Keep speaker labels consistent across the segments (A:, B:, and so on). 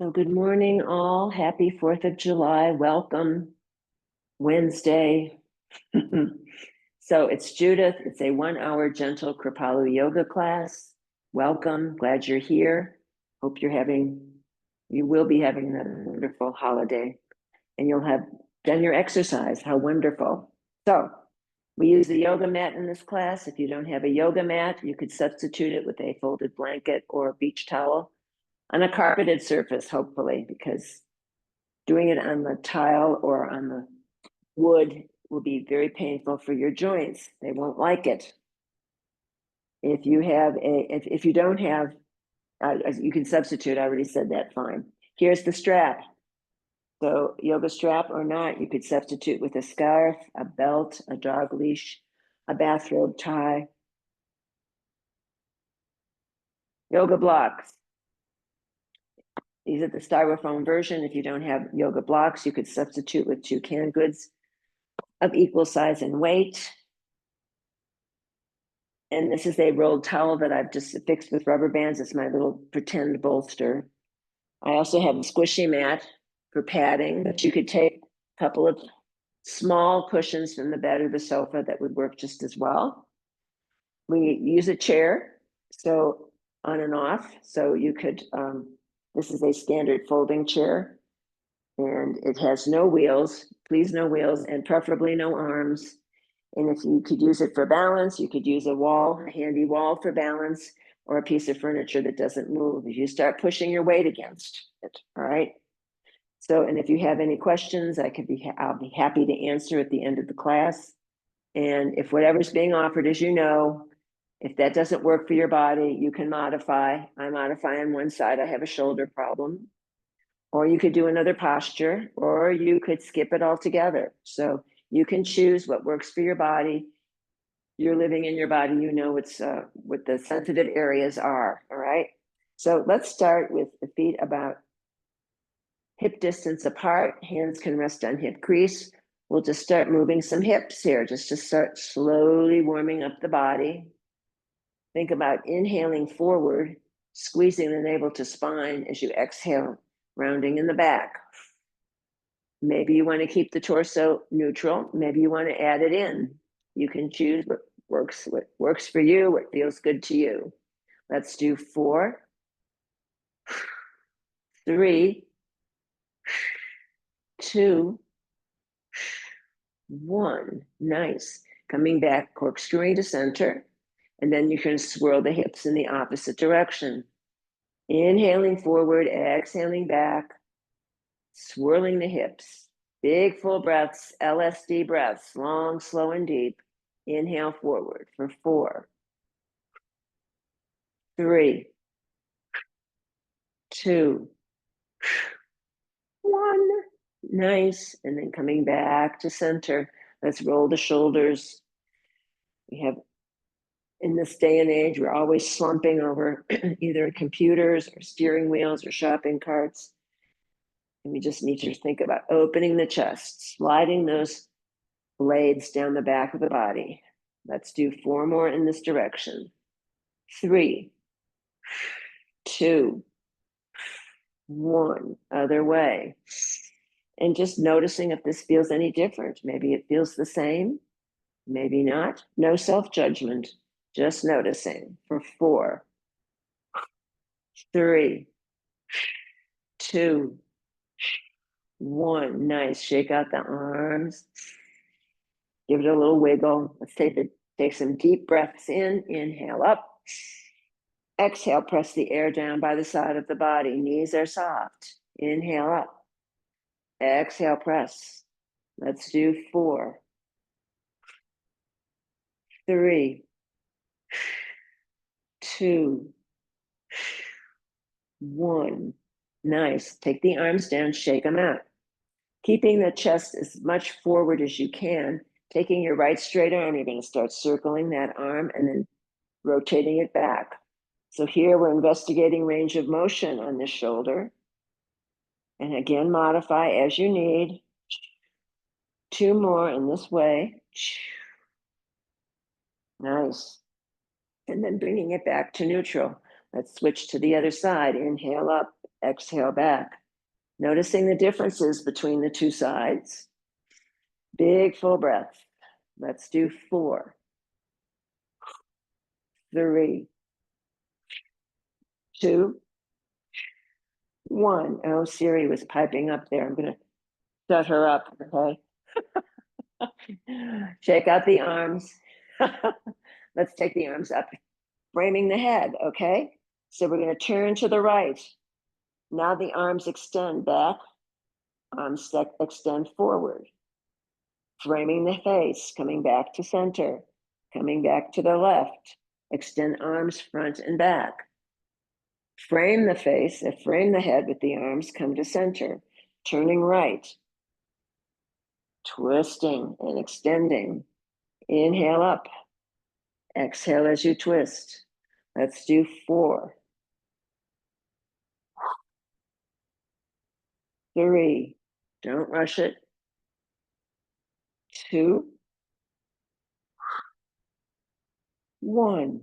A: So good morning, all. Happy 4th of July. Welcome. Wednesday. So it's Judith. It's a 1-hour gentle Kripalu yoga class. Welcome. Glad you're here. Hope you will be having another wonderful holiday and you'll have done your exercise. How wonderful. So we use the yoga mat in this class. If you don't have a yoga mat, you could substitute it with a folded blanket or a beach towel on a carpeted surface, hopefully, because doing it on the tile or on the wood will be very painful for your joints. They won't like it. If you don't have, you can substitute. I already said that. Fine. Here's the strap. So yoga strap or not, you could substitute with a scarf, a belt, a dog leash, a bathrobe tie. Yoga blocks. These are the styrofoam version. If you don't have yoga blocks, you could substitute with 2 canned goods of equal size and weight. And this is a rolled towel that I've just fixed with rubber bands. It's my little pretend bolster. I also have a squishy mat for padding, but you could take a couple of small cushions from the bed or the sofa that would work just as well. We use a chair, so on and off. So you could, this is a standard folding chair and it has no wheels, please no wheels, and preferably no arms. And if you could use it for balance, you could use a handy wall for balance, or a piece of furniture that doesn't move. If you start pushing your weight against it, all right? So, and if you have any questions, I'll be happy to answer at the end of the class. And if whatever's being offered, as you know, if that doesn't work for your body, you can modify. I modify on one side, I have a shoulder problem. Or you could do another posture, or you could skip it altogether. So you can choose what works for your body. You're living in your body, you know what the sensitive areas are, all right? So let's start with the feet about hip distance apart. Hands can rest on hip crease. We'll just start moving some hips here, just to start slowly warming up the body. Think about inhaling forward, squeezing the navel to spine as you exhale, rounding in the back. Maybe you want to keep the torso neutral. Maybe you want to add it in. You can choose what works for you, what feels good to you. Let's do 4, 3, 2, 1. Nice. Coming back, corkscrewing to center. And then you can swirl the hips in the opposite direction. Inhaling forward, exhaling back, swirling the hips. Big full breaths, LSD breaths, long, slow, and deep. Inhale forward for 4, 3, 2, 1. Nice. And then coming back to center. Let's roll the shoulders. We have, in this day and age, we're always slumping over either computers or steering wheels or shopping carts. And we just need to think about opening the chest, sliding those blades down the back of the body. Let's do 4 more in this direction. 3, 2, 1. Other way. And just noticing if this feels any different. Maybe it feels the same, maybe not. No self-judgment, just noticing for 4, 3, 2, 1. Nice. Shake out the arms. Give it a little wiggle. Let's take some deep breaths in. Inhale up. Exhale, press the air down by the side of the body. Knees are soft. Inhale up. Exhale, press. Let's do 4, 3, 2, 1. Nice. Take the arms down, shake them out. Keeping the chest as much forward as you can. Taking your right straight arm, you're going to start circling that arm and then rotating it back. So here we're investigating range of motion on this shoulder. And again, modify as you need. 2 more in this way. Nice. And then bringing it back to neutral. Let's switch to the other side. Inhale up, Exhale back. Noticing the differences between the two sides. Big full breath. Let's do 4, 3, 2, 1. Oh, Siri was piping up there. I'm going to shut her up, okay? Shake out the arms. Let's take the arms up, framing the head, okay? So we're going to turn to the right. Now the arms extend back, arms extend forward. Framing the face, coming back to center, coming back to the left. Extend arms front and back. Frame the face, frame the head with the arms, come to center. Turning right. Twisting and extending. Inhale up. Exhale as you twist. Let's do 4, 3. Don't rush it. 2, 1.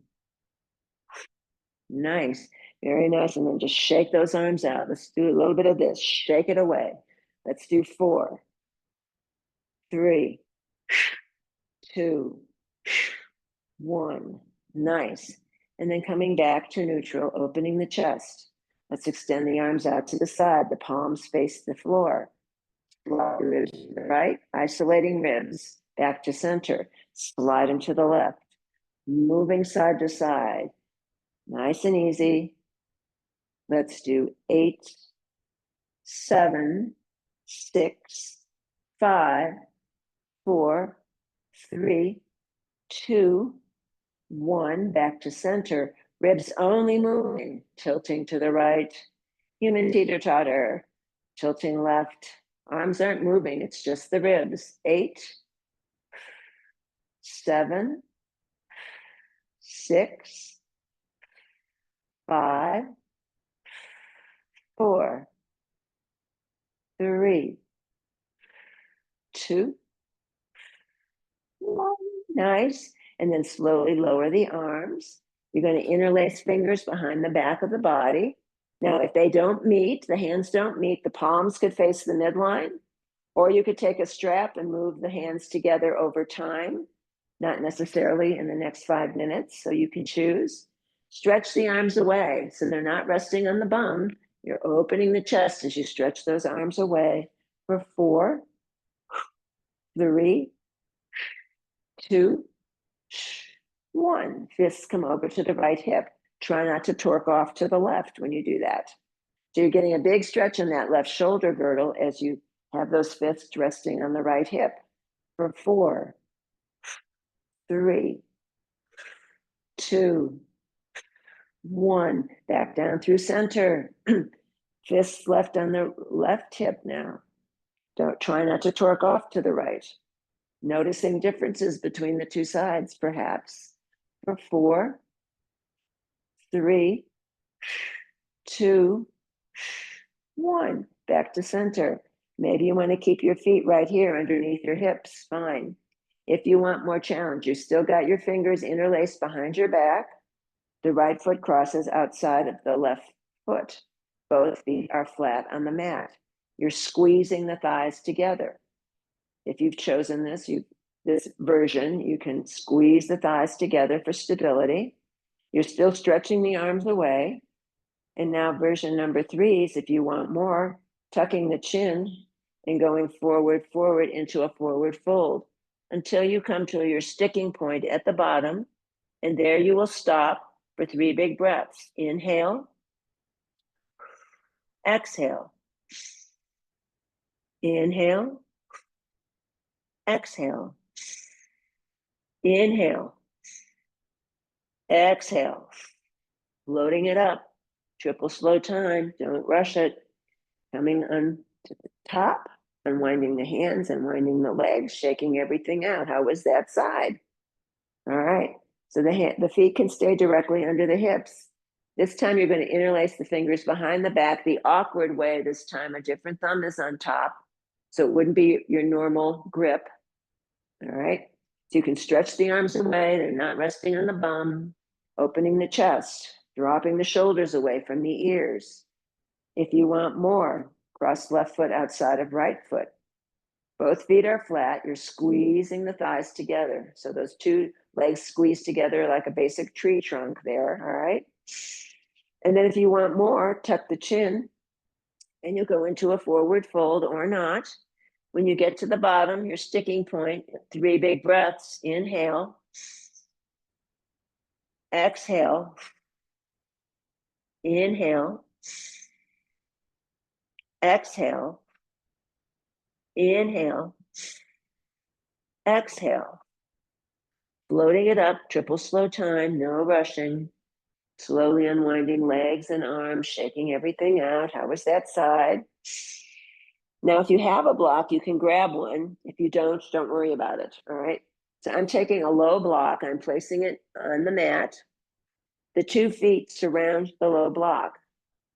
A: Nice. Very nice. And then just shake those arms out. Let's do a little bit of this. Shake it away. Let's do 4, 3, 2, 1. Nice. And then coming back to neutral, opening the chest. Let's extend the arms out to the side. The palms face the floor. Slide the ribs to the right, isolating ribs back to center. Slide them to the left. Moving side to side. Nice and easy. Let's do 8, 7, 6, 5, 4, 3, 2, 1. Back to center. Ribs only moving, tilting to the right. Human teeter-totter, tilting left. Arms aren't moving, it's just the ribs. 8, 7, 6, 5, 4, 3, 2, 1. Nice. And then slowly lower the arms. You're going to interlace fingers behind the back of the body. Now, if they don't meet, the hands don't meet, the palms could face the midline, or you could take a strap and move the hands together over time, not necessarily in the next 5 minutes, so you can choose. Stretch the arms away so they're not resting on the bum. You're opening the chest as you stretch those arms away for 4, 3, 2, 1. Fists come over to the right hip. Try not to torque off to the left when you do that. So you're getting a big stretch in that left shoulder girdle as you have those fists resting on the right hip. For 4, 3, 2, 1. Back down through center. Fists left on the left hip now. Don't try not to torque off to the right. Noticing differences between the two sides, perhaps. For 4, 3, 2, 1. Back to center. Maybe you want to keep your feet right here underneath your hips. Fine. If you want more challenge, you still got your fingers interlaced behind your back. The right foot crosses outside of the left foot. Both feet are flat on the mat. You're squeezing the thighs together. If you've chosen this version, you can squeeze the thighs together for stability. You're still stretching the arms away. And now version number 3 is, if you want more, tucking the chin and going forward into a forward fold until you come to your sticking point at the bottom. And there you will stop for 3 big breaths. Inhale, exhale, inhale, exhale, inhale, exhale, loading it up. Triple slow time, don't rush it. Coming on to the top, unwinding the hands, unwinding the legs, shaking everything out. How was that side? All right, so the feet can stay directly under the hips. This time you're going to interlace the fingers behind the back the awkward way this time. A different thumb is on top, so it wouldn't be your normal grip. All right, so you can stretch the arms away. They're not resting on the bum. Opening the chest, dropping the shoulders away from the ears. If you want more, cross left foot outside of right foot. Both feet are flat. You're squeezing the thighs together. So those two legs squeeze together like a basic tree trunk there, all right? And then if you want more, tuck the chin and you'll go into a forward fold or not. When you get to the bottom, your sticking point, 3 big breaths. Inhale, exhale, inhale, exhale, inhale, exhale. Floating it up, triple slow time, no rushing. Slowly unwinding legs and arms, shaking everything out. How was that side? Now, if you have a block, you can grab one. If you don't worry about it, all right? So I'm taking a low block. I'm placing it on the mat. The 2 feet surround the low block.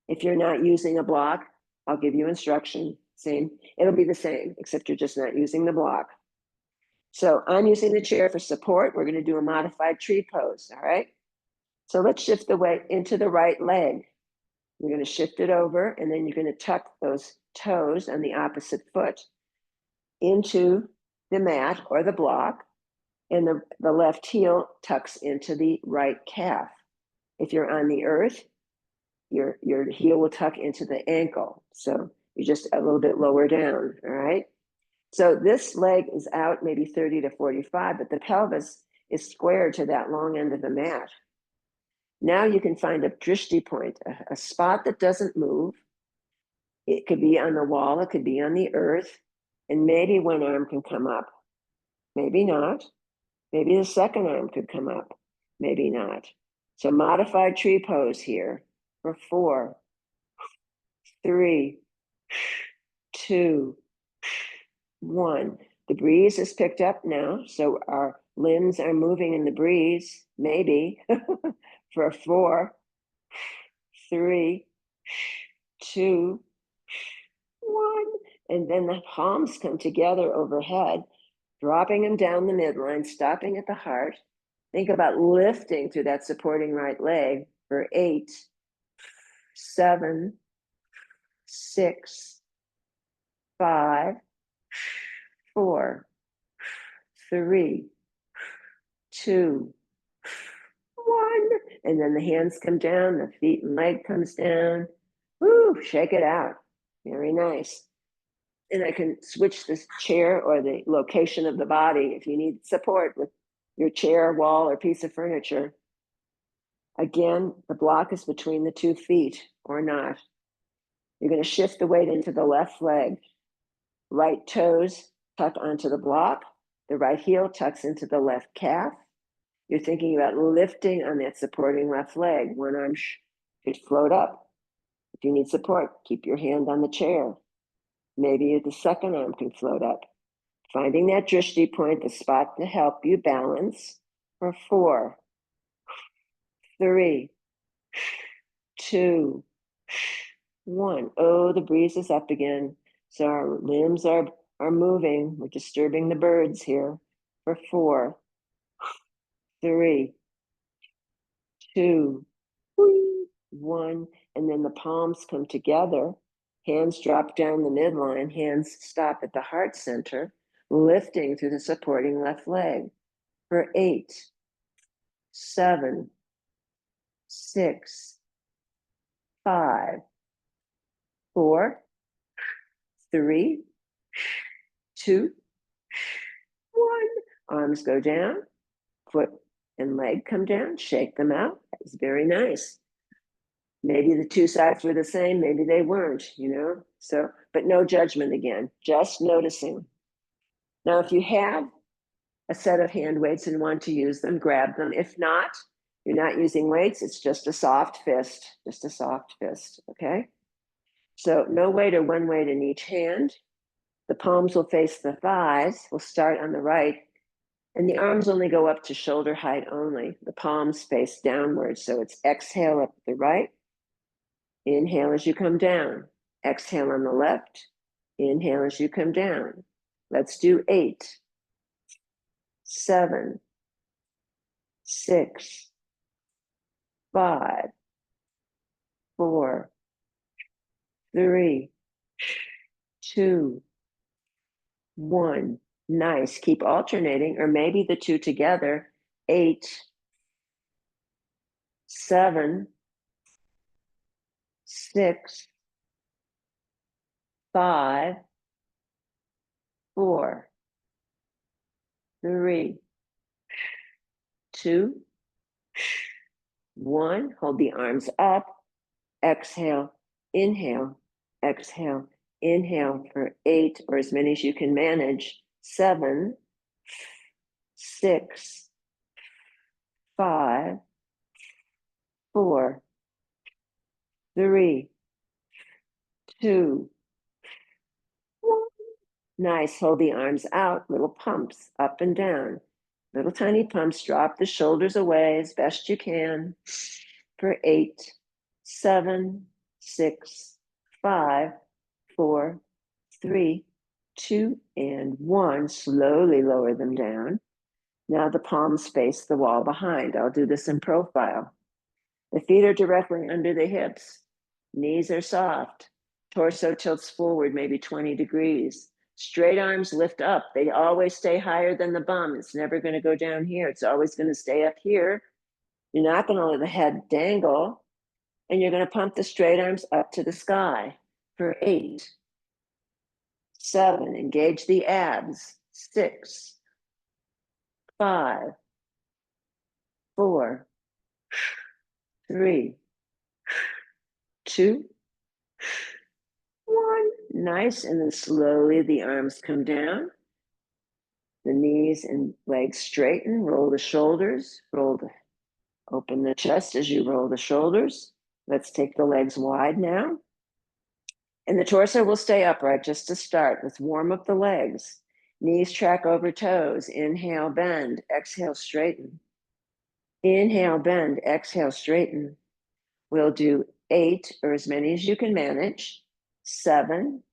A: If you're not using a block, I'll give you instruction. Same. It'll be the same, except you're just not using the block. So I'm using the chair for support. We're going to do a modified tree pose, all right? So let's shift the weight into the right leg. You're going to shift it over, and then you're going to tuck those toes on the opposite foot into the mat or the block, and the left heel tucks into the right calf. If you're on the earth, your heel will tuck into the ankle. So you're just a little bit lower down, all right? So this leg is out maybe 30 to 45, but the pelvis is squared to that long end of the mat. Now you can find a drishti point, a spot that doesn't move. It could be on the wall, it could be on the earth, and maybe one arm can come up. Maybe not. Maybe the second arm could come up. Maybe not. So modified tree pose here for 4, 3, 2, 1. The breeze is picked up now, so our limbs are moving in the breeze, maybe, for 4, 3, 2, 1. And then the palms come together overhead, dropping them down the midline, stopping at the heart. Think about lifting through that supporting right leg for 8, 7, 6, 5, 4, 3, 2, 1. And then the hands come down, the feet and leg comes down. Woo, shake it out. Very nice. And I can switch the chair or the location of the body if you need support with your chair, wall, or piece of furniture. Again, the block is between the 2 feet or not. You're going to shift the weight into the left leg. Right toes tuck onto the block. The right heel tucks into the left calf. You're thinking about lifting on that supporting left leg. One arm should float up. If you need support, keep your hand on the chair. Maybe the second arm can float up. Finding that drishti point, the spot to help you balance for 4, 3, 2, 1. Oh, the breeze is up again. So our limbs are moving. We're disturbing the birds here for 4, 3, 2, 1. And then the palms come together. Hands drop down the midline. Hands stop at the heart center, lifting through the supporting left leg for 8, 7, 6, 5, 4, 3, 2, 1. Arms go down, foot and leg come down, shake them out. That was very nice. Maybe the 2 sides were the same, maybe they weren't, So, but no judgment again, just noticing. Now, if you have a set of hand weights and want to use them, grab them. If not, you're not using weights, it's just a soft fist, okay? So no weight or one weight in each hand. The palms will face the thighs. We'll start on the right, and the arms only go up to shoulder height only. The palms face downwards, so it's exhale up the right, inhale as you come down, exhale on the left, inhale as you come down. Let's do 8, 7, 6, 5, 4, 3, 2, 1. Nice. Keep alternating, or maybe the two together. 8, 7, 6, 5, 4, 3, 2, 1. Hold the arms up. Exhale, inhale, exhale, inhale for 8, or as many as you can manage. 7, 6, 5, 4, 3, 2, 1. Nice. Hold the arms out. Little pumps up and down. Little tiny pumps. Drop the shoulders away as best you can for 8, 7, 6, 5, 4, 3, 2, and 1. Slowly lower them down. Now the palms face the wall behind. I'll do this in profile. The feet are directly under the hips. Knees are soft. Torso tilts forward maybe 20 degrees. Straight arms lift up. They always stay higher than the bum. It's never going to go down here. It's always going to stay up here. You're not going to let the head dangle. And you're going to pump the straight arms up to the sky for 8, 7. Engage the abs. 6, 5, 4, 3, 2, 1. Nice. And then slowly the arms come down. The knees and legs straighten. Roll the shoulders. Open the chest as you roll the shoulders. Let's take the legs wide now. And the torso will stay upright just to start. Let's warm up the legs. Knees track over toes. Inhale, bend. Exhale, straighten. Inhale, bend. Exhale, straighten. We'll do 8, or as many as you can manage. 7,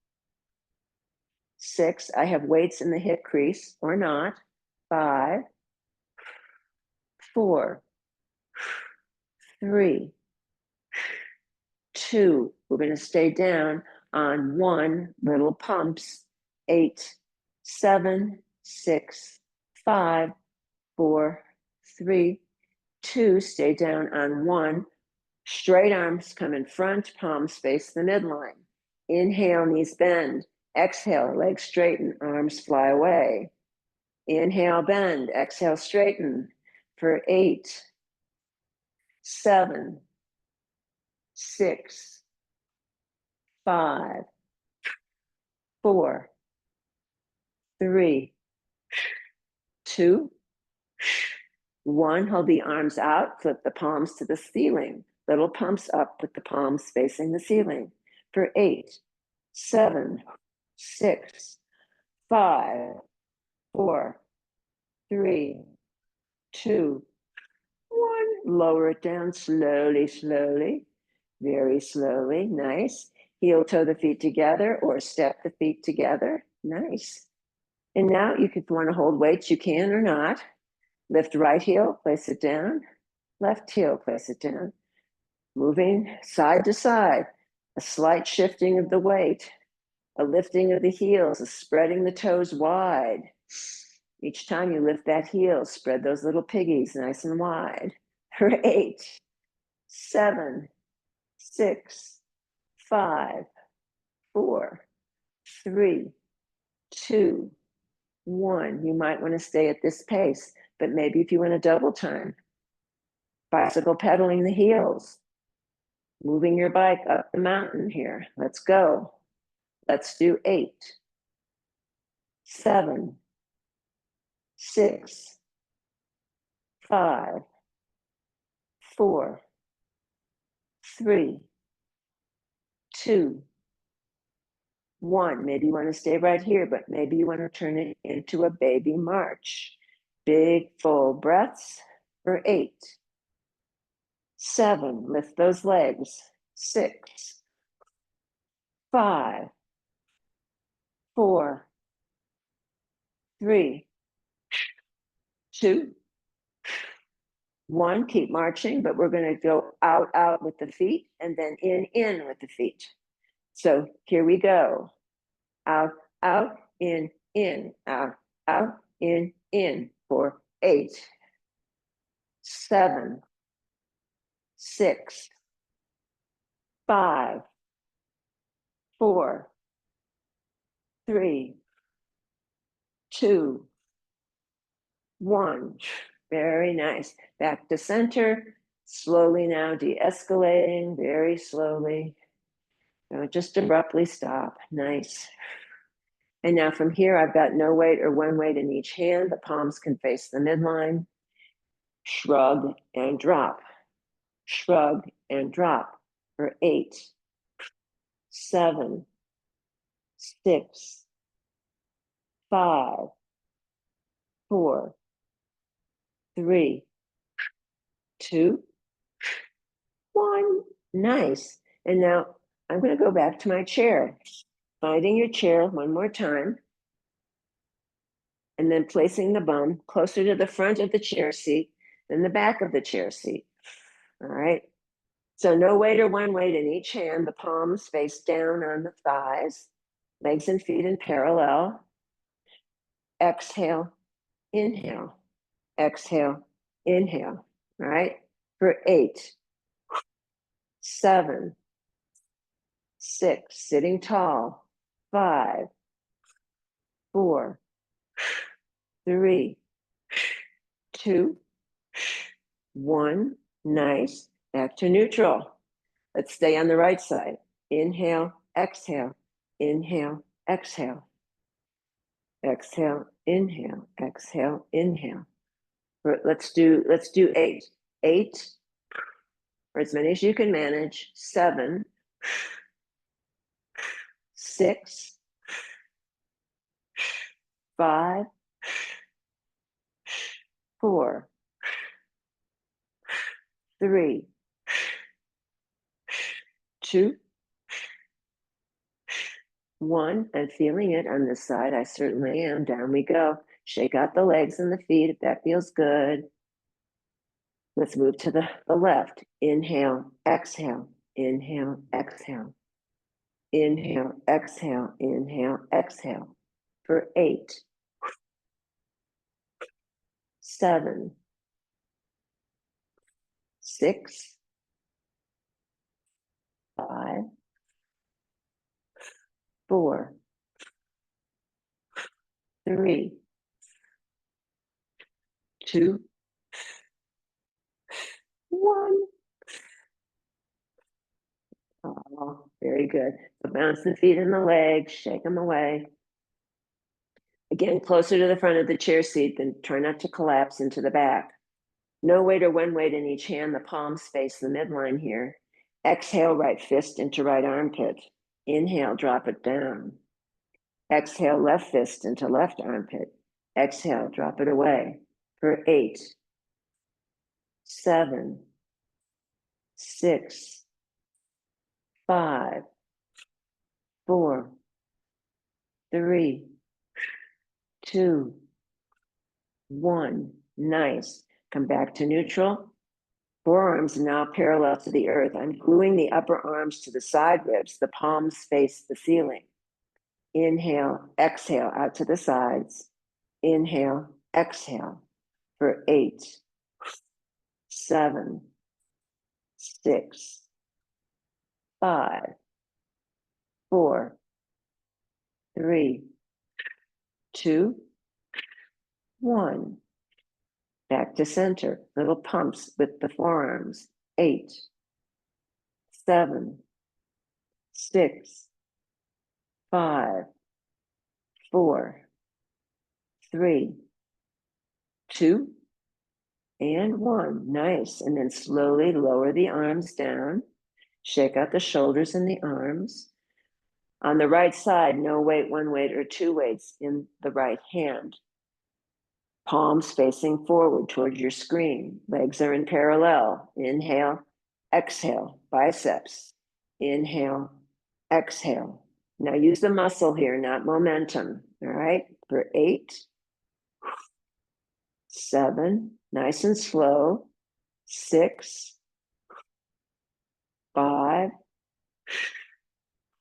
A: 6. I have weights in the hip crease or not. 5, 4, 3, 2. We're going to stay down on 1. Little pumps. 8, 7, 6, 5, 4, 3, 2. Stay down on 1. Straight arms come in front, palms face the midline. Inhale, knees bend. Exhale, legs straighten, arms fly away. Inhale, bend. Exhale, straighten for 8, 7, 6, 5, 4, 3, 2, 1. Hold the arms out, flip the palms to the ceiling. Little pumps up with the palms facing the ceiling for 8, 7, 6, 5, 4, 3, 2, 1. Lower it down slowly, slowly, very slowly. Nice. Heel toe the feet together or step the feet together. Nice. And now you could want to hold weights, you can or not. Lift right heel, place it down. Left heel, place it down. Moving side to side. A slight shifting of the weight. A lifting of the heels, a spreading the toes wide. Each time you lift that heel, spread those little piggies nice and wide. For 8, 7, 6, 5, 4, 3, 2, 1. You might want to stay at this pace, but maybe if you want to double time, bicycle pedaling the heels, moving your bike up the mountain here. Let's go. Let's do 8, 7, 6, 5, 4, 3, 2, 1. Maybe you want to stay right here, but maybe you want to turn it into a baby march. Big full breaths for 8, 7. Lift those legs. 6, 5, 4, 3, 2, 1. Keep marching, but we're going to go out with the feet and then in with the feet. So here we go. Out, out, in, out, in for 8, 7, 6, 5, 4, 3, 2, 1. Very nice. Back to center. Slowly now de-escalating, very slowly. Don't just abruptly stop. Nice. And now from here, I've got no weight or one weight in each hand. The palms can face the midline. Shrug and drop. Shrug and drop for 8, 7, 6, 5, 4, 3, 2, 1. Nice. And now I'm going to go back to my chair. Finding your chair one more time. And then placing the bum closer to the front of the chair seat than the back of the chair seat. All right. So no weight or one weight in each hand. The palms face down on the thighs. Legs and feet in parallel. Exhale, inhale. Exhale, inhale. All right. For 8, 7, 6, sitting tall. 5, 4, 3, 2, 1. Nice. Back to neutral. Let's stay on the right side. Inhale, exhale, inhale, exhale. Exhale, inhale, exhale, inhale. Let's do 8. 8, or as many as you can manage. 7, 6, 5, 4, 3, 2, 1. And feeling it on this side. I certainly am. Down we go. Shake out the legs and the feet if that feels good. Let's move to the left. Inhale, exhale, inhale, exhale. Inhale, exhale, inhale, exhale. For 8, 7, 6, 5, 4, 3, 2, 1. Oh, very good. So bounce the feet and the legs, shake them away. Again, closer to the front of the chair seat, then try not to collapse into the back. No weight or one weight in each hand. The palms face the midline here. Exhale, right fist into right armpit. Inhale, drop it down. Exhale, left fist into left armpit. Exhale, drop it away. For 8, 7, 6, 5, 4, 3, 2, 1. Nice. Come back to neutral. Forearms now parallel to the earth. I'm gluing the upper arms to the side ribs. The palms face the ceiling. Inhale, exhale out to the sides. Inhale, exhale for 8, 7, 6, 5, 4, 3, 2, 1. Back to center. Little pumps with the forearms. 8, 7, 6, 5, 4, 3, 2, and 1. Nice. And then slowly lower the arms down. Shake out the shoulders and the arms. On the right side, no weight, one weight, or two weights in the right hand. Palms facing forward towards your screen. Legs are in parallel. Inhale, exhale, biceps. Inhale, exhale. Now use the muscle here, not momentum. All right, for 8, 7, nice and slow. 6, 5,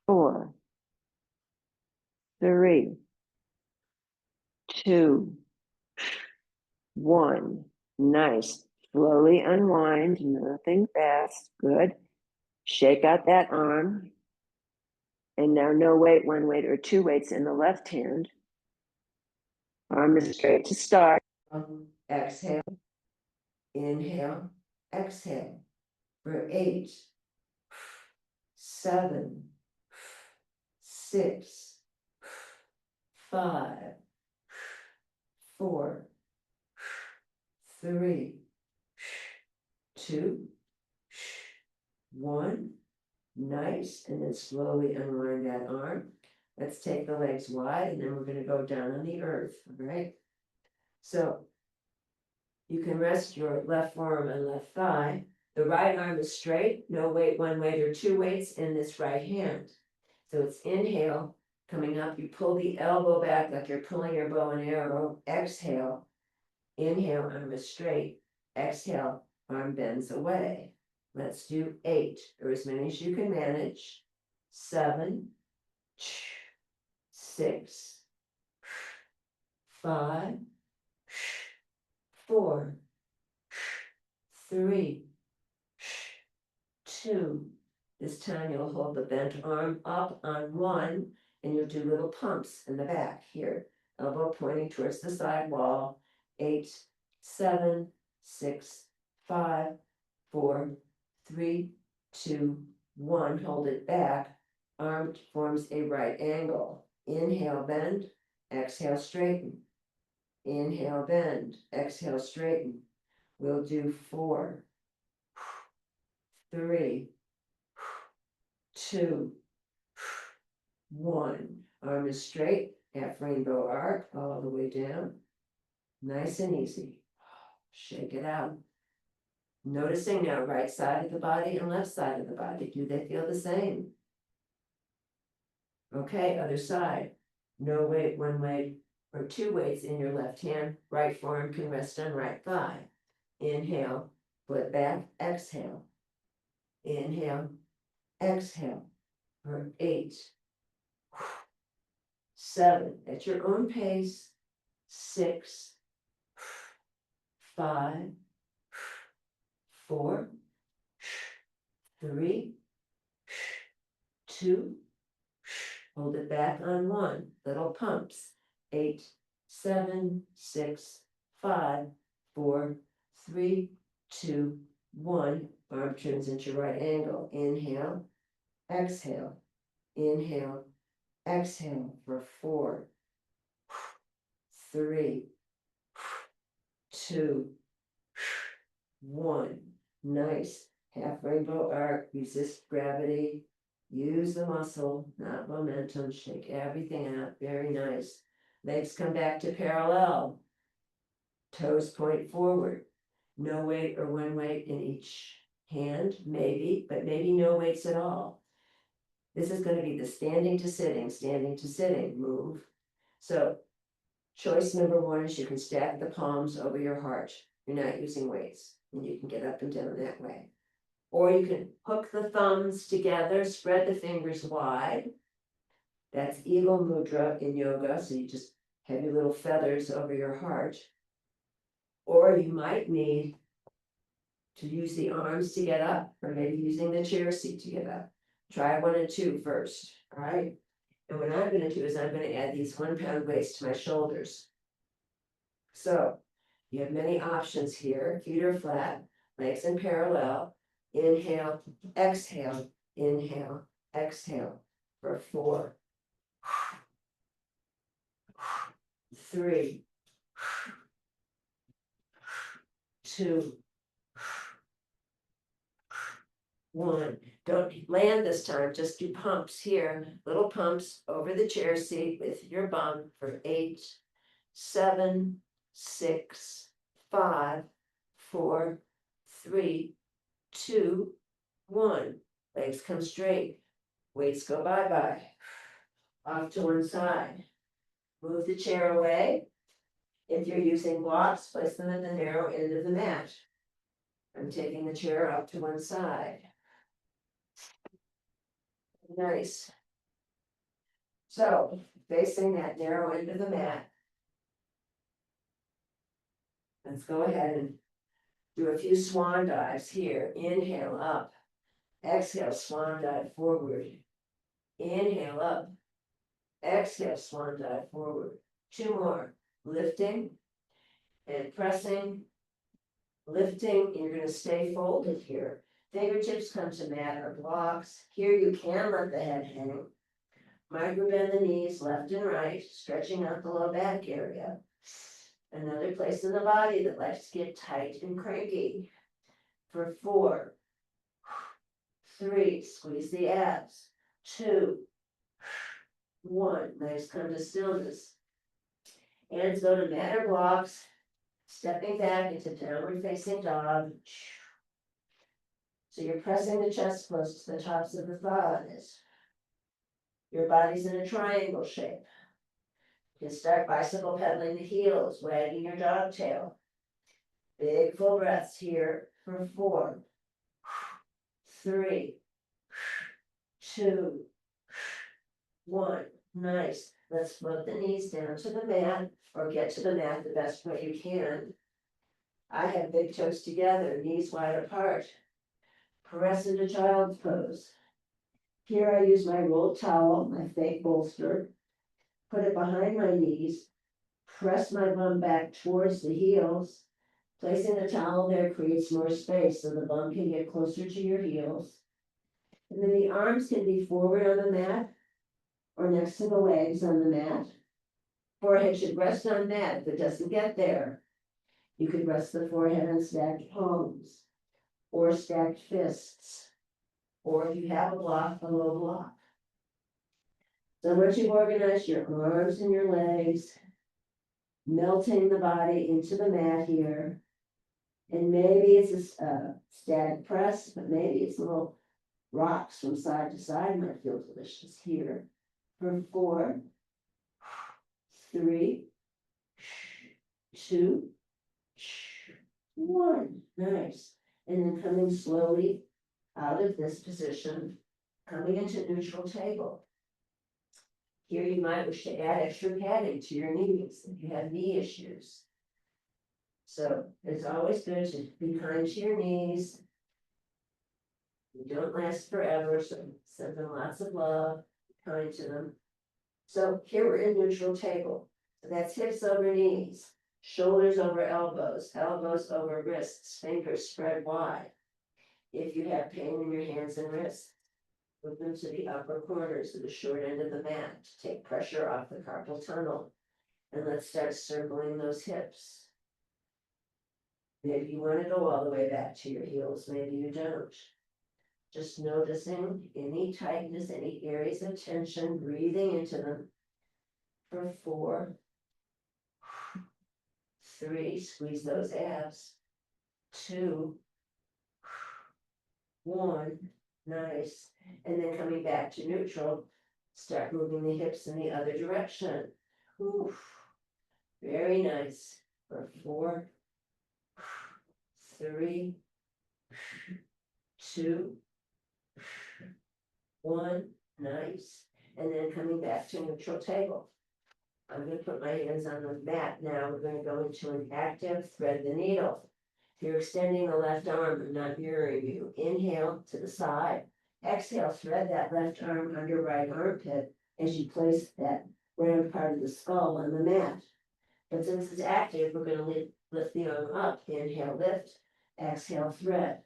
A: 4, 3, 2, 1. Nice. Slowly unwind, nothing fast. Good. Shake out that arm. And now no weight, one weight, or two weights in the left hand. Arm is straight to start. Exhale. Inhale. Exhale. For 8, 7, 6, 5, 4, 3, 2, 1. Nice. And then slowly unwind that arm. Let's take the legs wide, and then we're going to go down on the earth. All right. So you can rest your left forearm and left thigh. The right arm is straight, no weight, one weight, or two weights in this right hand. So it's inhale, coming up, you pull the elbow back like you're pulling your bow and arrow. Exhale. Inhale, arm is straight. Exhale, arm bends away. Let's do 8, or as many as you can manage. 7, 6, 5, 4, 3, 2. This time you'll hold the bent arm up on 1, and you'll do little pumps in the back here. Elbow pointing towards the side wall. 8, 7, 6, 5, 4, 3, 2, 1. Hold it back. Arm forms a right angle. Inhale, bend. Exhale, straighten. Inhale, bend. Exhale, straighten. We'll do 4, 3, 2, 1. Arm is straight, half rainbow arc all the way down. Nice and easy. Shake it out. Noticing now right side of the body and left side of the body. Do they feel the same? Okay, other side. No weight, one weight, or two weights in your left hand. Right forearm can rest on right thigh. Inhale, foot back, exhale. Inhale, exhale. For 8, 7, at your own pace. 6, 5, 4, 3, 2, hold it back on 1, little pumps. 8, 7, 6, 5, 4, 3, 2, 1. Arm turns into right angle. Inhale, exhale. Inhale, exhale for 4, 3, 2, 1. Nice. Half rainbow arc. Resist gravity. Use the muscle, not momentum. Shake everything out. Very nice. Legs come back to parallel. Toes point forward. No weight or one weight in each hand, maybe, but maybe no weights at all. This is going to be the standing to sitting move. So choice number 1 is you can stack the palms over your heart. You're not using weights, and you can get up and down that way. Or you can hook the thumbs together, spread the fingers wide. That's Eagle Mudra in yoga, so you just have your little feathers over your heart. Or you might need to use the arms to get up, or maybe using the chair seat to get up. Try 1 and 2 first, all right? And what I'm going to do is I'm going to add these 1-pound weights to my shoulders. So you have many options here. Feet are flat, legs in parallel. Inhale, exhale, inhale, exhale for 4, 3, 2, 1. Don't land this time, just do pumps here, little pumps over the chair seat with your bum for 8, 7, 6, 5, 4, 3, 2, 1. Legs come straight. Weights go bye-bye. Off to one side. Move the chair away. If you're using blocks, place them at the narrow end of the mat. I'm taking the chair up to one side. Nice. So, facing that narrow end of the mat. Let's go ahead and do a few swan dives here. Inhale up. Exhale, swan dive forward. Inhale up. Exhale, swan dive forward. 2 more. Lifting and pressing. Lifting, you're going to stay folded here. Fingertips come to mat or blocks. Here you can let the head hang. Micro bend the knees left and right, stretching out the low back area. Another place in the body that likes to get tight and cranky. For 4, 3, squeeze the abs. 2, 1, nice, come to stillness. Hands go to mat or blocks, stepping back into downward facing dog. So you're pressing the chest close to the tops of the thighs. Your body's in a triangle shape. You can start bicycle pedaling the heels, wagging your dog tail. Big full breaths here for 4, 3, 2, 1. Nice. Let's float the knees down to the mat or get to the mat the best way you can. I have big toes together, knees wide apart. Press into child's pose. Here I use my rolled towel, my fake bolster, put it behind my knees, press my bum back towards the heels. Placing the towel there creates more space so the bum can get closer to your heels. And then the arms can be forward on the mat or next to the legs on the mat. Forehead should rest on mat. If it doesn't get there, you could rest the forehead on stacked palms or stacked fists, or if you have a block, a low block. So once you've organized your arms and your legs, melting the body into the mat here, and maybe it's a static press, but maybe it's little rocks from side to side might feel delicious here. For 4, 3, 2, 1. Nice. And then coming slowly out of this position, coming into neutral table. Here you might wish to add extra padding to your knees if you have knee issues. So it's always good to be kind to your knees. You don't last forever, so send them lots of love, be kind to them. So here we're in neutral table. So that's hips over knees, shoulders over elbows, elbows over wrists, fingers spread wide. If you have pain in your hands and wrists, move them to the upper corners of the short end of the mat to take pressure off the carpal tunnel. And let's start circling those hips. Maybe you want to go all the way back to your heels, maybe you don't. Just noticing any tightness, any areas of tension, breathing into them. For 4, 3, squeeze those abs. 2, 1, nice. And then coming back to neutral, start moving the hips in the other direction. Oof. Very nice. For 4, 3, 2, 1, nice. And then coming back to neutral table. I'm going to put my hands on the mat now. We're going to go into an active thread the needle. If you're extending the left arm, I'm not mirroring you. Inhale to the side. Exhale, thread that left arm under right armpit as you place that round part of the skull on the mat. But since it's active, we're going to lift the arm up. Inhale, lift. Exhale, thread.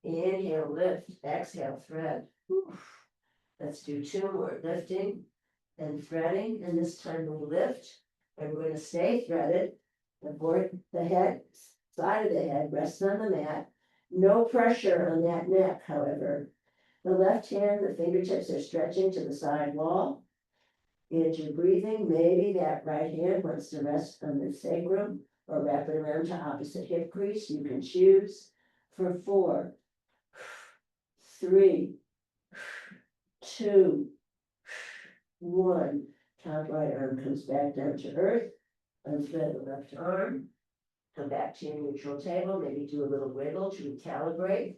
A: Inhale, lift. Exhale, thread. Oof. Let's do 2 more. Lifting and threading. And this time we lift. And we're going to stay threaded. The head, side of the head rests on the mat. No pressure on that neck, however. The left hand, the fingertips are stretching to the side wall. As you're breathing, maybe that right hand wants to rest on the sacrum or wrap it around to opposite hip crease. You can choose. For 4, 3, 2, 1. Top right arm comes back down to earth. Unthread the left arm. Come back to your neutral table. Maybe do a little wiggle to recalibrate.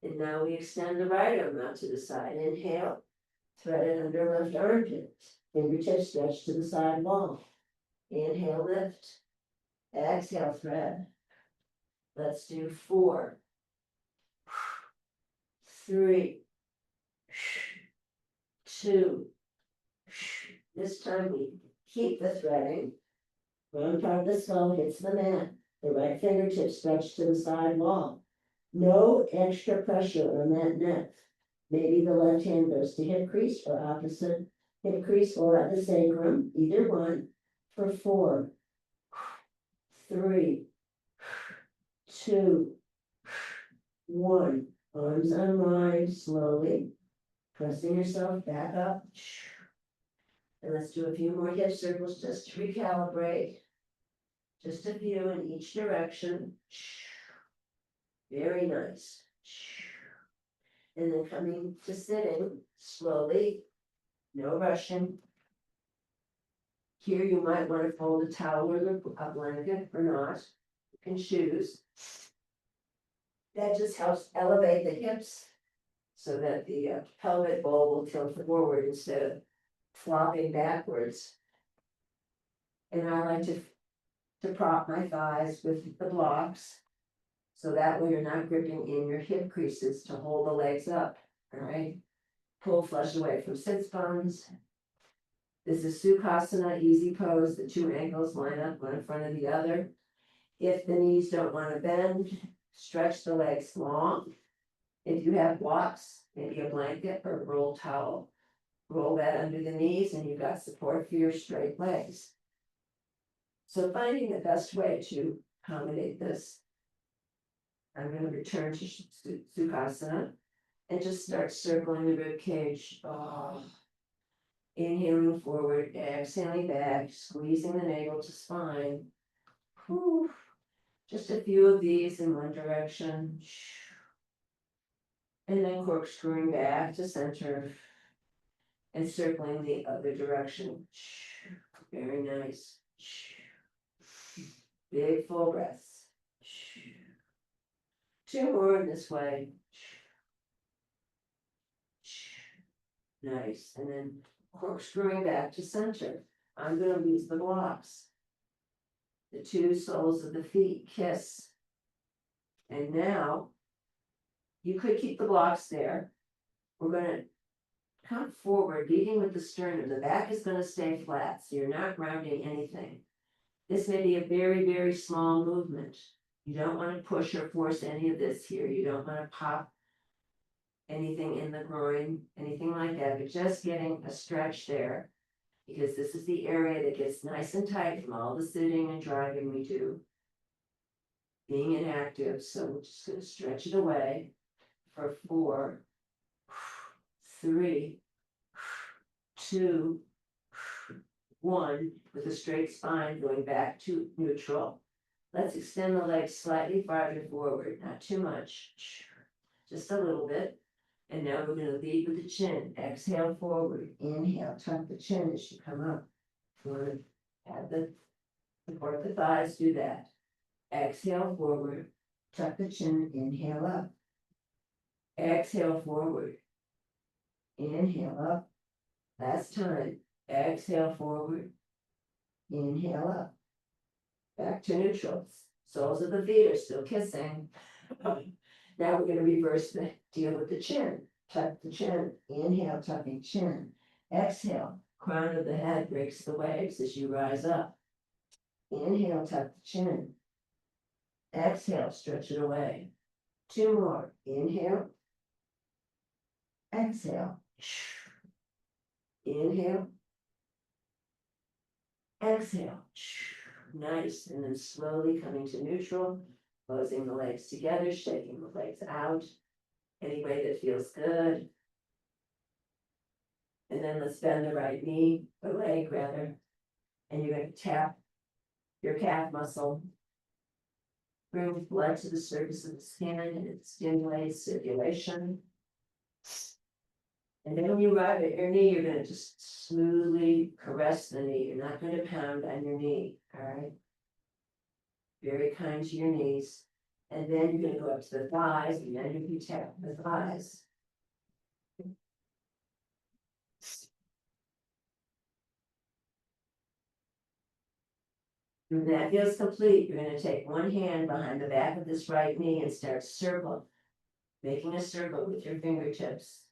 A: And now we extend the right arm out to the side. Inhale. Thread it under left armpit. Fingertips stretch to the side wall. Inhale, lift. Exhale, thread. Let's do 4, 3, 2. This time we keep the threading. One part of the skull hits the mat. The right fingertip stretched to the side wall. No extra pressure on that neck. Maybe the left hand goes to hip crease or opposite hip crease or at the sacrum, either one, for 4, 3, 2, 1. Arms unwind slowly, pressing yourself back up. And let's do a few more hip circles just to recalibrate. Just a few in each direction. Very nice. And then coming to sitting slowly, no rushing. Here you might want to fold a towel or a blanket or not. You can choose. That just helps elevate the hips so that the pelvic bowl will tilt forward instead of flopping backwards. And I like to prop my thighs with the blocks. So that way you're not gripping in your hip creases to hold the legs up, all right? Pull flush away from sits bones. This is Sukhasana, easy pose. The 2 ankles line up one in front of the other. If the knees don't want to bend, stretch the legs long. If you have blocks, maybe a blanket or a rolled towel, roll that under the knees and you've got support for your straight legs. So finding the best way to accommodate this. I'm going to return to Sukhasana and just start circling the rib cage. Inhaling forward, exhaling back, squeezing the navel to spine. Whew. Just a few of these in one direction. And then corkscrewing back to center and circling the other direction. Very nice. Big full breaths. 2 more in this way. Nice. And then corkscrewing back to center. I'm going to use the blocks. The 2 soles of the feet kiss. And now, you could keep the blocks there. We're going to come forward, leading with the sternum. The back is going to stay flat, so you're not grounding anything. This may be a very, very small movement. You don't want to push or force any of this here. You don't want to pop anything in the groin, anything like that, but just getting a stretch there, because this is the area that gets nice and tight from all the sitting and driving we do. Being inactive, so we're just going to stretch it away for 4, 3, 2, 1, with a straight spine going back to neutral. Let's extend the legs slightly farther forward, not too much, just a little bit. And now we're going to lead with the chin. Exhale forward, inhale, tuck the chin as you come up. You want to have the support the thighs, do that. Exhale forward, tuck the chin, inhale up. Exhale forward, inhale up. Last time, exhale forward, inhale up. Back to neutral. Soles of the feet are still kissing. Now we're going to reverse the deal with the chin. Tuck the chin, inhale, tucking chin. Exhale, crown of the head breaks the waves as you rise up. Inhale, tuck the chin. Exhale, stretch it away. 2 more. Inhale. Exhale. Inhale. Exhale. Nice. And then slowly coming to neutral, closing the legs together, shaking the legs out any way that feels good. And then let's bend the right knee, or leg rather, and you're going to tap your calf muscle. Bring blood to the surface of the skin, and it stimulates circulation. And then when you arrive at your knee, you're going to just smoothly caress the knee. You're not going to pound on your knee, all right? Very kind to your knees. And then you're going to go up to the thighs, and then you tap the thighs. When that feels complete, you're gonna take one hand behind the back of this right knee and start circle, making a circle with your fingertips.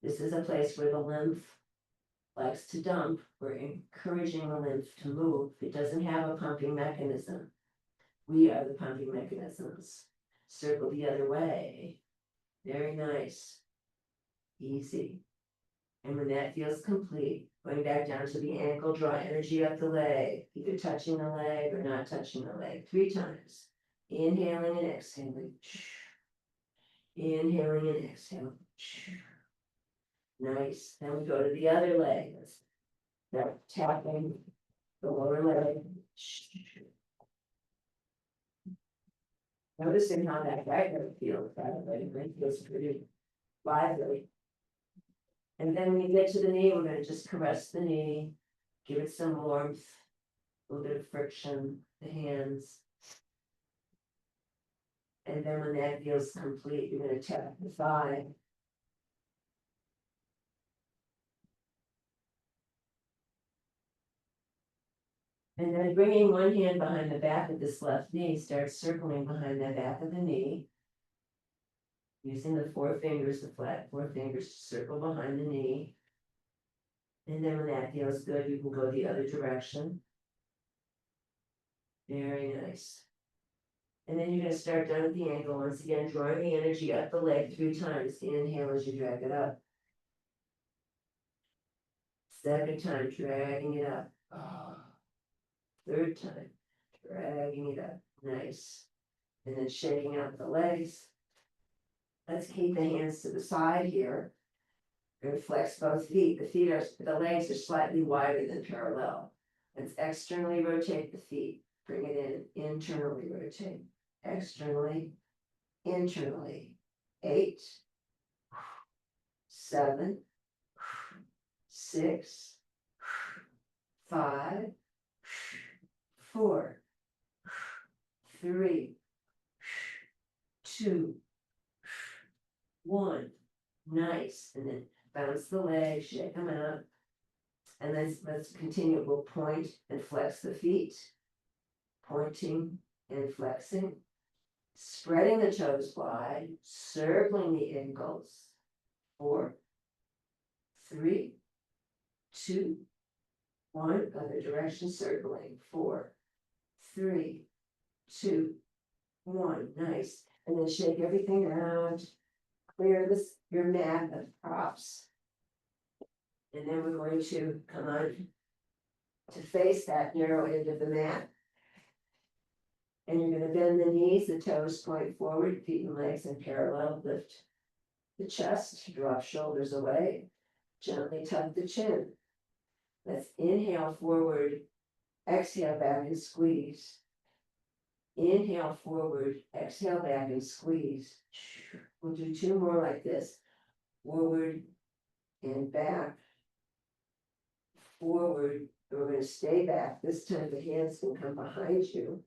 A: This is a place where the lymph likes to dump. We're encouraging the lymph to move. It doesn't have a pumping mechanism. We are the pumping mechanisms. Circle the other way. Very nice. Easy. And when that feels complete, going back down to the ankle, draw energy up the leg, either touching the leg or not touching the leg 3 times. Inhaling and exhaling. Inhaling and exhaling. Nice. Then we go to the other leg. Start tapping the lower leg. Noticing how that right leg feels. That leg feels pretty lively. And then when you get to the knee, we're gonna just caress the knee, give it some warmth, a little bit of friction, the hands. And then when that feels complete, you're gonna tap the thigh. And then bringing one hand behind the back of this left knee, start circling behind the back of the knee. Using the 4 fingers, the flat 4 fingers to circle behind the knee. And then when that feels good, you can go the other direction. Very nice. And then you're gonna start down at the ankle, once again, drawing the energy up the leg 3 times. Inhale as you drag it up. Second time, dragging it up. Third time, dragging it up. Nice. And then shaking out the legs. Let's keep the hands to the side here. We're gonna flex both feet. The legs are slightly wider than parallel. Let's externally rotate the feet. Bring it in, internally rotate. Externally, internally. 8, 7, 6, 5, 4, 3, 2, 1. Nice. And then bounce the legs, shake them out. And then let's continue. We'll point and flex the feet. Pointing and flexing. Spreading the toes wide, circling the ankles. 4, 3, 2, 1. Other direction, circling. 4, 3, 2, 1. Nice. And then shake everything out. Clear your mat of props. And then we're going to come on to face that narrow end of the mat. And you're going to bend the knees, the toes point forward, feet and legs in parallel. Lift the chest, drop shoulders away. Gently tuck the chin. Let's inhale forward, exhale back and squeeze. Inhale forward, exhale back and squeeze. We'll do 2 more like this. Forward and back. Forward. We're going to stay back. This time the hands can come behind you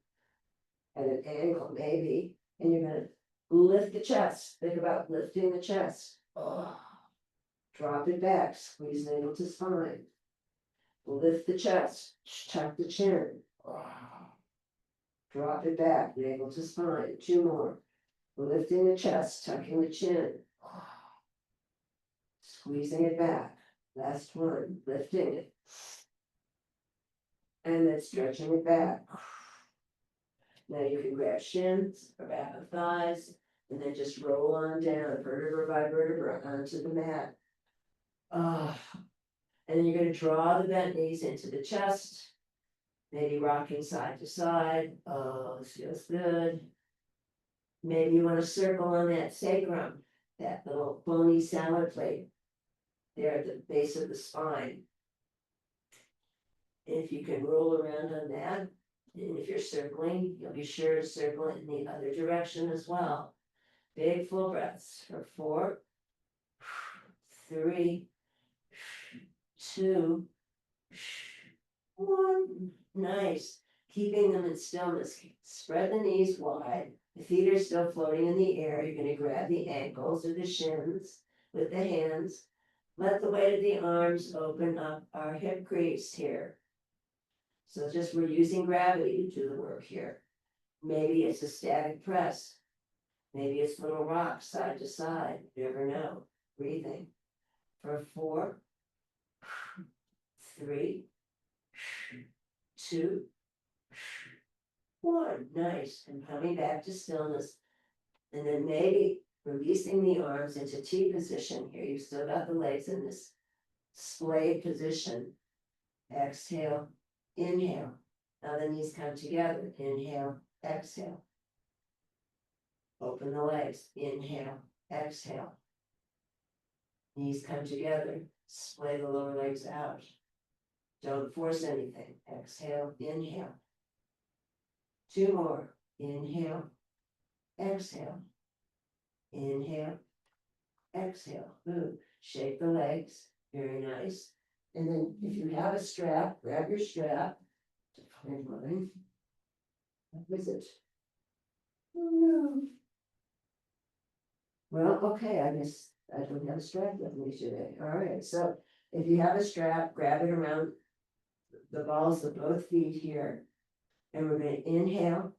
A: at an angle maybe. And you're going to lift the chest. Think about lifting the chest. Drop it back. Squeeze navel to spine. Lift the chest. Tuck the chin. Drop it back. Navel to spine. 2 more. Lifting the chest. Tucking the chin. Squeezing it back. Last one. Lifting it. And then stretching it back. Now you can grab shins or back of thighs and then just roll on down vertebra by vertebra onto the mat. And then you're going to draw the bent knees into the chest, maybe rocking side to side. Oh, this feels good. Maybe you want to circle on that sacrum, that little bony salad plate there at the base of the spine. If you can roll around on that, and if you're circling, you'll be sure to circle it in the other direction as well. Big full breaths for 4, 3, 2, 1. Nice. Keeping them in stillness. Spread the knees wide. The feet are still floating in the air. You're going to grab the ankles or the shins with the hands. Let the weight of the arms open up our hip crease here.
B: So just we're using gravity to do the work here. Maybe it's a static press. Maybe it's little rocks side to side, you never know, breathing. For 4, 3, 2, 1, nice, and coming back to stillness. And then maybe releasing the arms into T position here, you've still got the legs in this splayed position. Exhale, inhale, now the knees come together, inhale, exhale. Open the legs, inhale, exhale. Knees come together, splay the lower legs out. Don't force anything. Exhale, inhale. 2 more. Inhale, exhale. Inhale, exhale. Good. Shake the legs. Very nice. And then if you have a strap, grab your strap. To find mine. What is it? Oh no. Well, okay, I guess I don't have a strap with me today. All right, so if you have a strap, grab it around the balls of both feet here. And we're going to inhale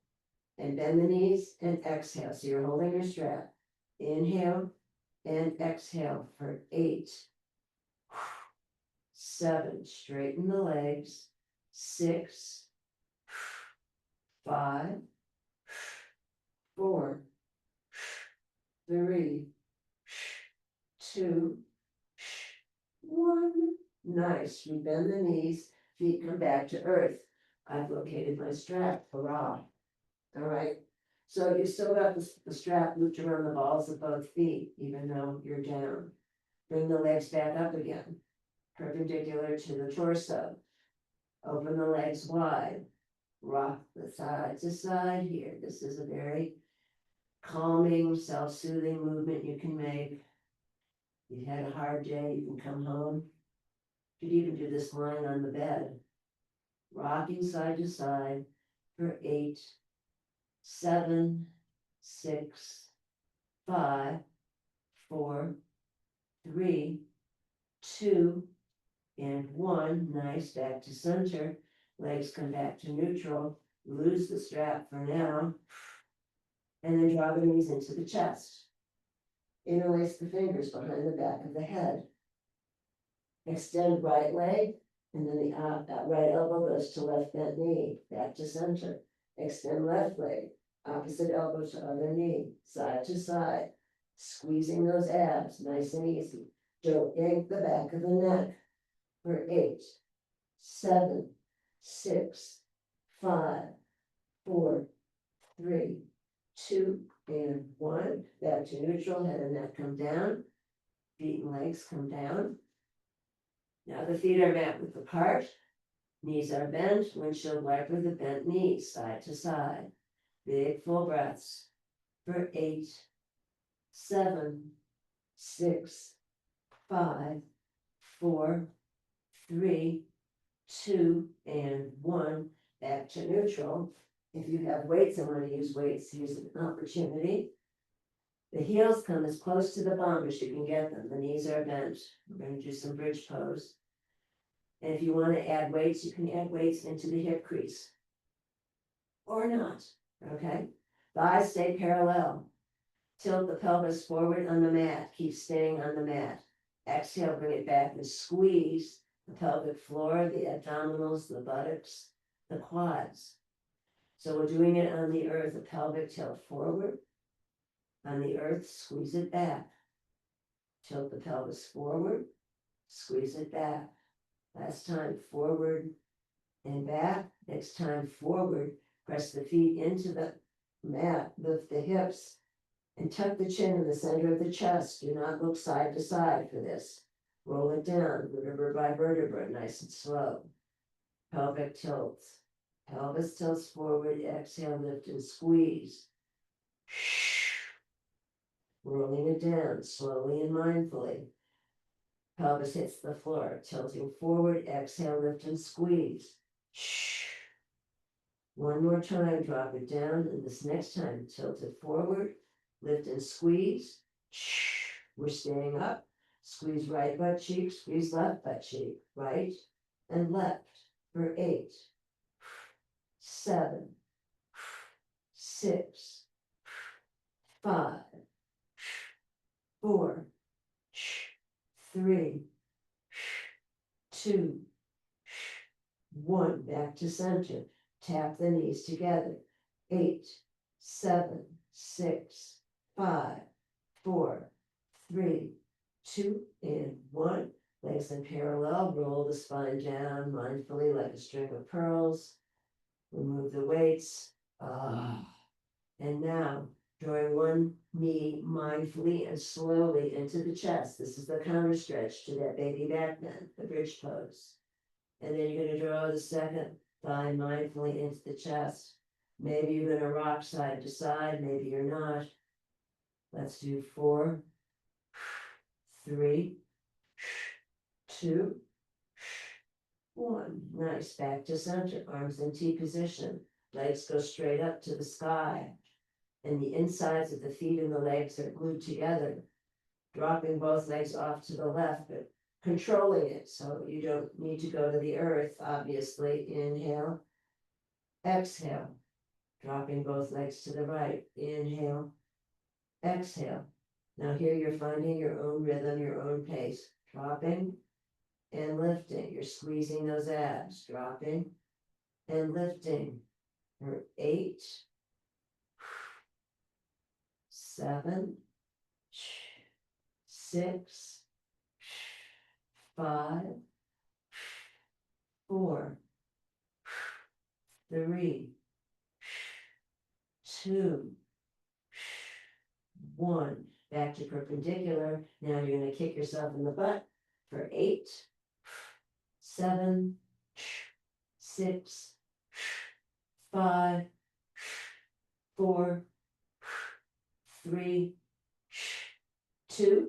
B: and bend the knees and exhale. So you're holding your strap. Inhale and exhale for 8, 7, straighten the legs. 6, 5, 4, 3, 2, 1. Nice. We bend the knees, feet come back to earth. I've located my strap. Hurrah. All right. So you still got the strap looped around the balls of both feet, even though you're down. Bring the legs back up again, perpendicular to the torso. Open the legs wide. Rock the side to side here. This is a very calming, self-soothing movement you can make. You've had a hard day, you can come home. You could even do this lying on the bed. Rocking side to side for 8, 7, 6, 5, 4, 3, 2, and 1. Nice, back to center. Legs come back to neutral. Lose the strap for now. And then draw the knees into the chest. Interlace the fingers behind the back of the head. Extend right leg, and then that right elbow goes to left bent knee, back to center. Extend left leg, opposite elbow to other knee, side to side. Squeezing those abs, nice and easy. Don't yank the back of the neck. For 8, 7, 6, 5, 4, 3, 2, and 1. Back to neutral, head and neck come down. Feet and legs come down. Now the feet are mat width apart. Knees are bent, windshield wiper the bent knees, side to side. Big full breaths. For 8, 7, 6, 5, 4, 3, 2, and 1. Back to neutral. If you have weights and want to use weights, here's an opportunity. The heels come as close to the bum as you can get them. The knees are bent. We're going to do some bridge pose. And if you want to add weights, you can add weights into the hip crease. Or not, okay? Thighs stay parallel. Tilt the pelvis forward on the mat. Keep staying on the mat. Exhale, bring it back and squeeze the pelvic floor, the abdominals, the buttocks, the quads. So we're doing it on the earth, the pelvic tilt forward. On the earth, squeeze it back. Tilt the pelvis forward, squeeze it back. Last time, forward and back. Next time, forward. Press the feet into the mat, lift the hips, and tuck the chin in the center of the chest. Do not look side to side for this. Roll it down, vertebra by vertebra, nice and slow. Pelvic tilts. Pelvis tilts forward, exhale, lift and squeeze. Rolling it down, slowly and mindfully. Pelvis hits the floor, tilting forward, exhale, lift and squeeze. One more time, drop it down, and this next time, tilt it forward, lift and squeeze. We're staying up. Squeeze right butt cheek, squeeze left butt cheek, right and left for 8, 7, 6, 5, 4, 3, 2, 1. Back to center. Tap the knees together. 8, 7, 6, 5, 4, 3, 2, and 1. Legs in parallel. Roll the spine down mindfully like a string of pearls. Remove the weights. And now, drawing one knee mindfully and slowly into the chest. This is the counter stretch to that baby back bend, the bridge pose. And then you're going to draw the second thigh mindfully into the chest. Maybe you're going to rock side to side, maybe you're not. Let's do 4, 3, 2, 1. Nice. Back to center. Arms in T position. Legs go straight up to the sky. And the insides of the feet and the legs are glued together. Dropping both legs off to the left, but controlling it so you don't need to go to the earth, obviously. Inhale. Exhale. Dropping both legs to the right. Inhale. Exhale. Now here you're finding your own rhythm, your own pace. Dropping and lifting. You're squeezing those abs. Dropping and lifting. For 8, 7, 6, 5, 4, 3, 2, 1. Back to perpendicular. Now you're going to kick yourself in the butt for 8, 7, 6, 5, 4, 3, 2,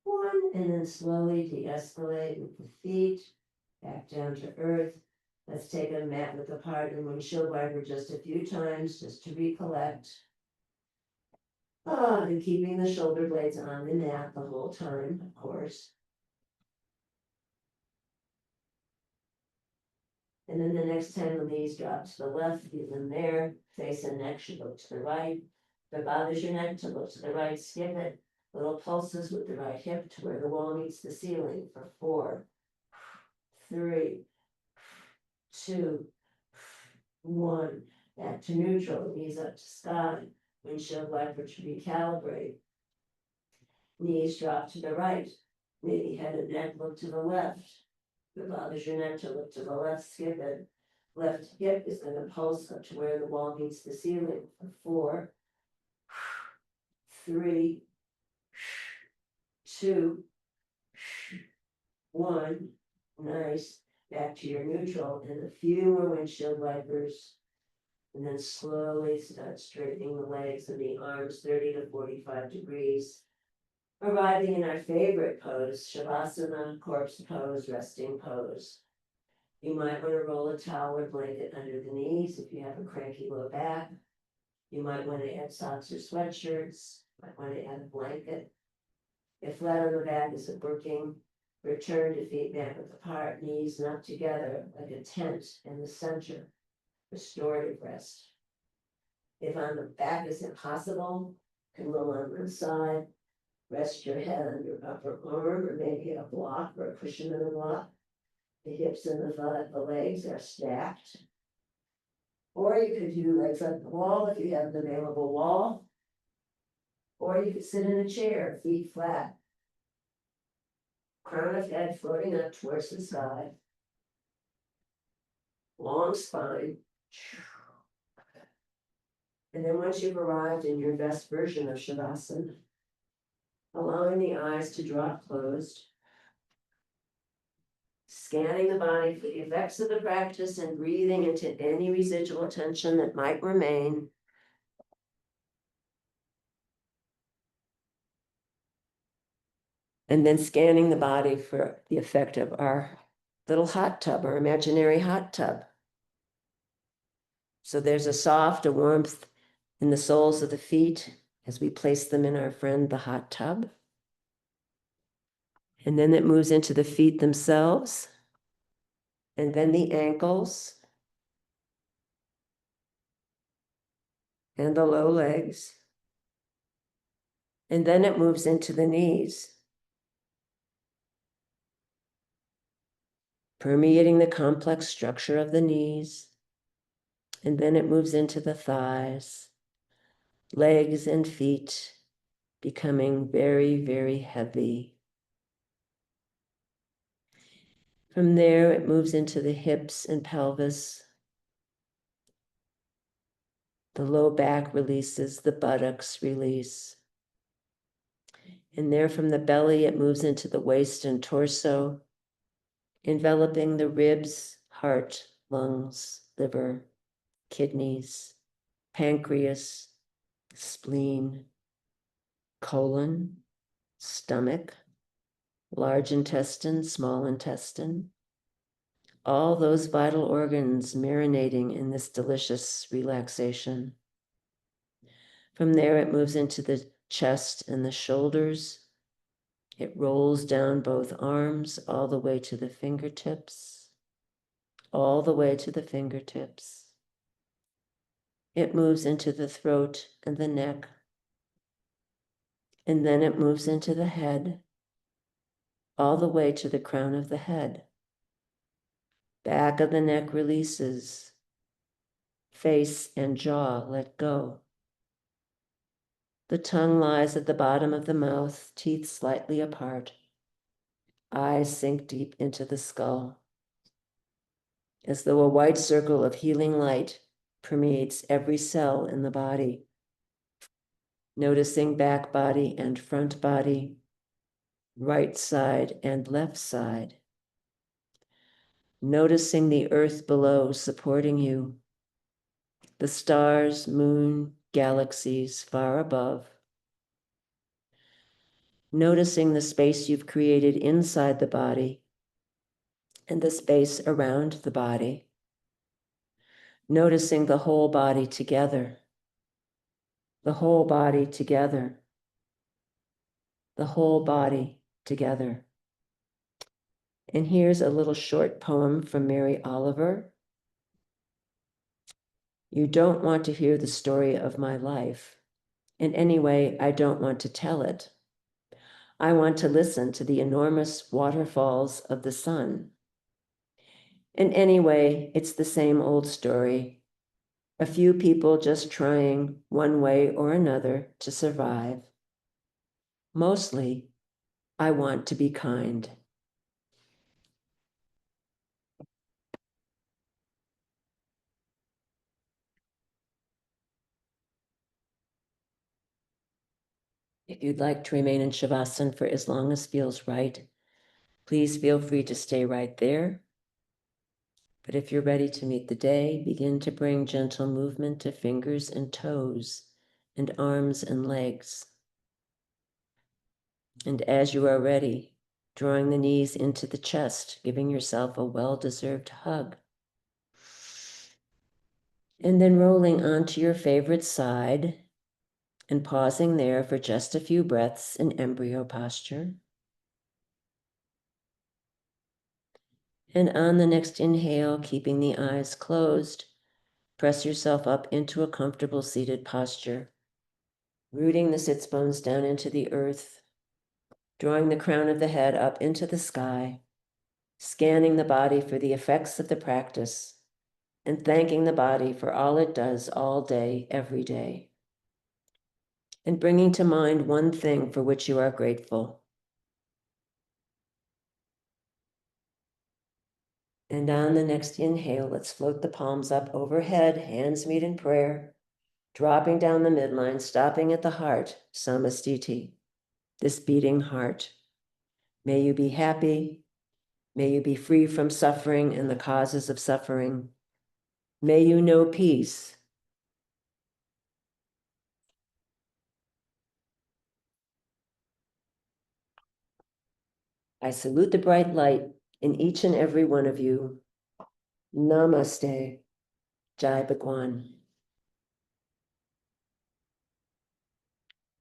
B: 1. And then slowly de-escalate with the feet back down to earth. Let's take a mat width apart and windshield wiper just a few times just to recollect. And keeping the shoulder blades on the mat the whole time, of course. And then the next time the knees drop to the left, leave them there. Face and neck should look to the right. If it bothers your neck to look to the right, skip it. Little pulses with the right hip to where the wall meets the ceiling for 4, 3, 2, 1. Back to neutral, knees up to sky. Windshield wiper to recalibrate. Knees drop to the right. Maybe head and neck look to the left. If it bothers your neck to look to the left, skip it. Left hip is going to pulse up to where the wall meets the ceiling for 4, 3, 2, 1. Nice. Back to your neutral and a few more windshield wipers. And then slowly start straightening the legs and the arms 30 to 45 degrees. Arriving in our favorite pose, Shavasana, corpse pose, resting pose. You might want to roll a towel or blanket under the knees if you have a cranky low back. You might want to add socks or sweatshirts. Might want to add a blanket. If flat on the back isn't working, return to feet back width apart, knees not together like a tent in the center. Restorative rest. If on the back is impossible, you can roll on one side, rest your head on your upper arm, or maybe a block or a cushion of a block. The hips and the legs are stacked. Or you could do legs up the wall if you have an available wall. Or you could sit in a chair, feet flat. Crown of head floating up towards the sky. Long spine. And then once you've arrived in your best version of Shavasana, allowing the eyes to drop closed, scanning the body for the effects of the practice and breathing into any residual tension that might remain. And then scanning the body for the effect of our little hot tub, our imaginary hot tub. So there's a warmth in the soles of the feet as we place them in our friend, the hot tub. And then it moves into the feet themselves, and then the ankles, and the low legs. And then it moves into the knees, permeating the complex structure of the knees. And then it moves into the thighs, legs and feet, becoming very, very heavy. From there, it moves into the hips and pelvis. The low back releases, the buttocks release. And there from the belly, it moves into the waist and torso, enveloping the ribs, heart, lungs, liver, kidneys, pancreas, spleen, colon, stomach, large intestine, small intestine, all those vital organs marinating in this delicious relaxation. From there, it moves into the chest and the shoulders. It rolls down both arms all the way to the fingertips, all the way to the fingertips. It moves into the throat and the neck, and then it moves into the head, all the way to the crown of the head. Back of the neck releases, face and jaw let go. The tongue lies at the bottom of the mouth, teeth slightly apart. Eyes sink deep into the skull, as though a white circle of healing light permeates every cell in the body. Noticing back body and front body, right side and left side. Noticing the earth below supporting you, the stars, moon, galaxies far above. Noticing the space you've created inside the body and the space around the body. Noticing the whole body together, the whole body together, the whole body together. And here's a little short poem from Mary Oliver. You don't want to hear the story of my life. And anyway, I don't want to tell it. I want to listen to the enormous waterfalls of the sun. And anyway, it's the same old story. A few people just trying one way or another to survive. Mostly, I want to be kind. If you'd like to remain in Shavasana for as long as feels right, please feel free to stay right there. But if you're ready to meet the day, begin to bring gentle movement to fingers and toes and arms and legs. And as you are ready, drawing the knees into the chest, giving yourself a well-deserved hug. And then rolling onto your favorite side and pausing there for just a few breaths in embryo posture. And on the next inhale, keeping the eyes closed, press yourself up into a comfortable seated posture, rooting the sits bones down into the earth, drawing the crown of the head up into the sky, scanning the body for the effects of the practice, and thanking the body for all it does all day, every day. And bringing to mind one thing for which you are grateful. And on the next inhale, let's float the palms up overhead, hands meet in prayer, dropping down the midline, stopping at the heart, samastiti, this beating heart. May you be happy. May you be free from suffering and the causes of suffering. May you know peace. I salute the bright light in each and every one of you. Namaste. Jai Bhagwan.